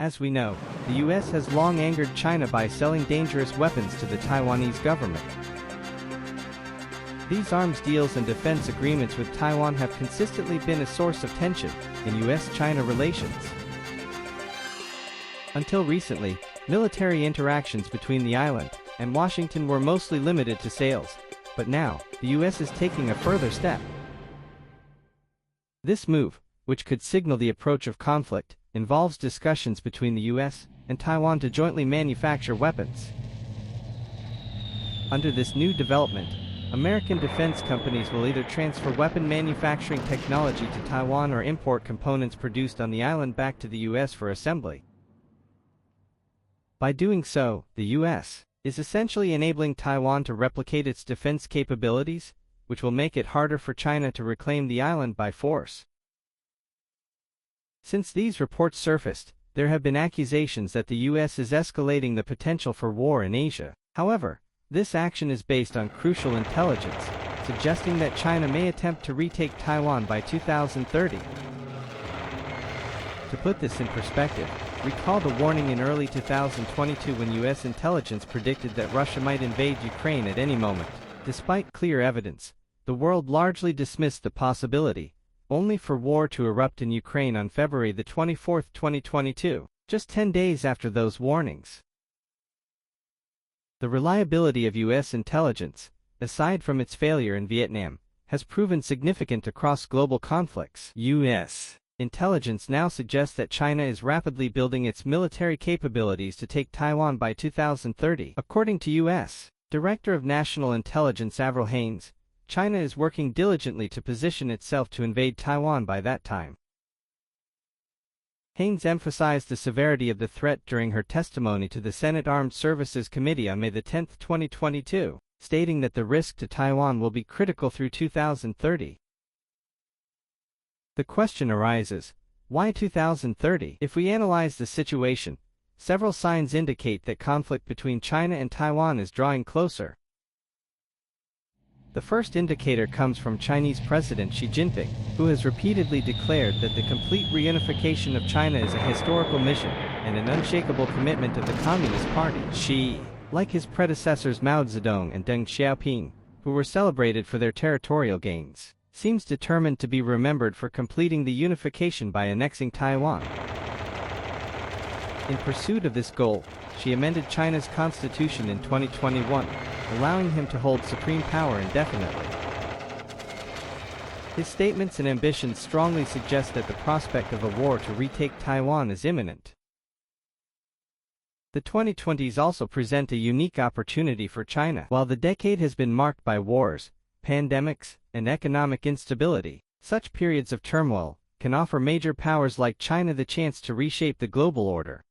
As we know, the US has long angered China by selling dangerous weapons to the Taiwanese government. These arms deals and defense agreements with Taiwan have consistently been a source of tension in US-China relations. Until recently, military interactions between the island and Washington were mostly limited to sales, but now, the US is taking a further step. This move, which could signal the approach of conflict, involves discussions between the US and Taiwan to jointly manufacture weapons. Under this new development, American defense companies will either transfer weapon manufacturing technology to Taiwan or import components produced on the island back to the US for assembly. By doing so, the US is essentially enabling Taiwan to replicate its defense capabilities, which will make it harder for China to reclaim the island by force. Since these reports surfaced, there have been accusations that the US is escalating the potential for war in Asia. However, this action is based on crucial intelligence, suggesting that China may attempt to retake Taiwan by 2030. To put this in perspective, recall the warning in early 2022 when US intelligence predicted that Russia might invade Ukraine at any moment. Despite clear evidence, the world largely dismissed the possibility, only for war to erupt in Ukraine on February 24, 2022, just 10 days after those warnings. The reliability of US intelligence, aside from its failure in Vietnam, has proven significant across global conflicts. US intelligence now suggests that China is rapidly building its military capabilities to take Taiwan by 2030. According to US Director of National Intelligence Avril Haines, China is working diligently to position itself to invade Taiwan by that time. Haines emphasized the severity of the threat during her testimony to the Senate Armed Services Committee on May 10, 2022, stating that the risk to Taiwan will be critical through 2030. The question arises, why 2030? If we analyze the situation, several signs indicate that conflict between China and Taiwan is drawing closer. The first indicator comes from Chinese President Xi Jinping, who has repeatedly declared that the complete reunification of China is a historical mission and an unshakable commitment of the Communist Party. Xi, like his predecessors Mao Zedong and Deng Xiaoping, who were celebrated for their territorial gains, seems determined to be remembered for completing the unification by annexing Taiwan. In pursuit of this goal, Xi amended China's constitution in 2021, allowing him to hold supreme power indefinitely. His statements and ambitions strongly suggest that the prospect of a war to retake Taiwan is imminent. The 2020s also present a unique opportunity for China. While the decade has been marked by wars, pandemics, and economic instability, such periods of turmoil can offer major powers like China the chance to reshape the global order.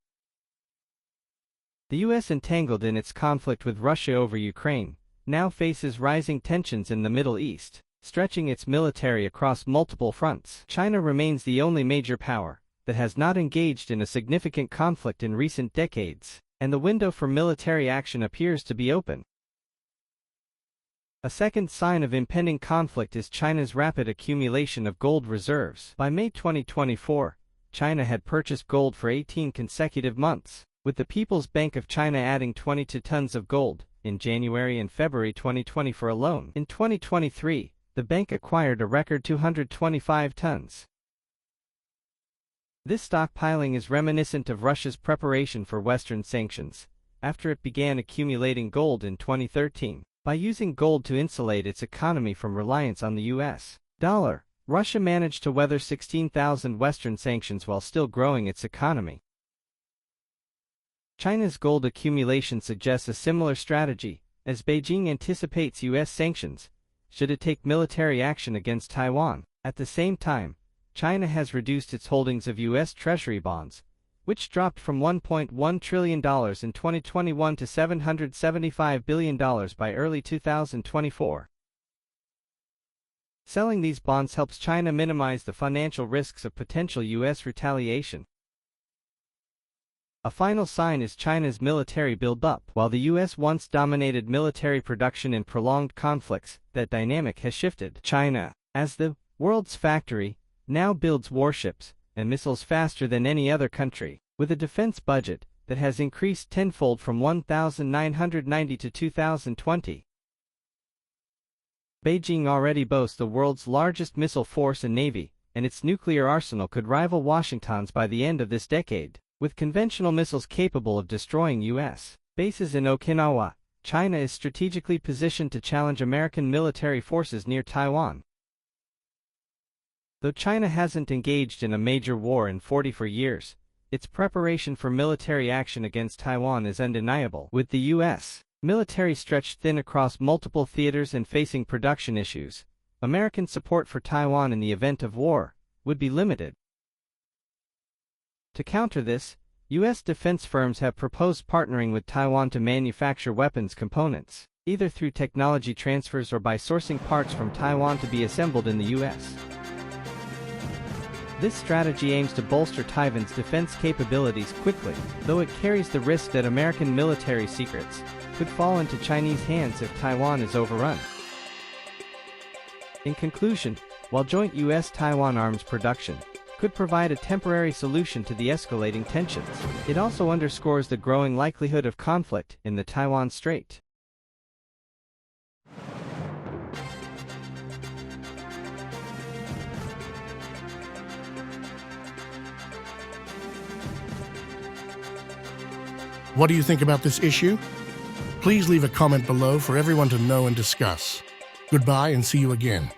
The US, entangled in its conflict with Russia over Ukraine, now faces rising tensions in the Middle East, stretching its military across multiple fronts. China remains the only major power that has not engaged in a significant conflict in recent decades, and the window for military action appears to be open. A second sign of impending conflict is China's rapid accumulation of gold reserves. By May 2024, China had purchased gold for 18 consecutive months, with the People's Bank of China adding 22 tons of gold in January and February 2024 alone. In 2023, the bank acquired a record 225 tons. This stockpiling is reminiscent of Russia's preparation for Western sanctions, after it began accumulating gold in 2013. By using gold to insulate its economy from reliance on the US dollar, Russia managed to weather 16,000 Western sanctions while still growing its economy. China's gold accumulation suggests a similar strategy, as Beijing anticipates US sanctions, should it take military action against Taiwan. At the same time, China has reduced its holdings of US Treasury bonds, which dropped from $1.1 trillion in 2021 to $775 billion by early 2024. Selling these bonds helps China minimize the financial risks of potential US retaliation. A final sign is China's military buildup. While the US once dominated military production in prolonged conflicts, that dynamic has shifted. China, as the world's factory, now builds warships and missiles faster than any other country. With a defense budget that has increased tenfold from 1990 to 2020. Beijing already boasts the world's largest missile force and navy, and its nuclear arsenal could rival Washington's by the end of this decade. With conventional missiles capable of destroying U.S. bases in Okinawa, China is strategically positioned to challenge American military forces near Taiwan. Though China hasn't engaged in a major war in 44 years, its preparation for military action against Taiwan is undeniable. With the U.S. military stretched thin across multiple theaters and facing production issues, American support for Taiwan in the event of war would be limited. To counter this, U.S. defense firms have proposed partnering with Taiwan to manufacture weapons components, either through technology transfers or by sourcing parts from Taiwan to be assembled in the U.S. This strategy aims to bolster Taiwan's defense capabilities quickly, though it carries the risk that American military secrets could fall into Chinese hands if Taiwan is overrun. In conclusion, while joint U.S.-Taiwan arms production could provide a temporary solution to the escalating tensions, it also underscores the growing likelihood of conflict in the Taiwan Strait. What do you think about this issue? Please leave a comment below for everyone to know and discuss. Goodbye and see you again.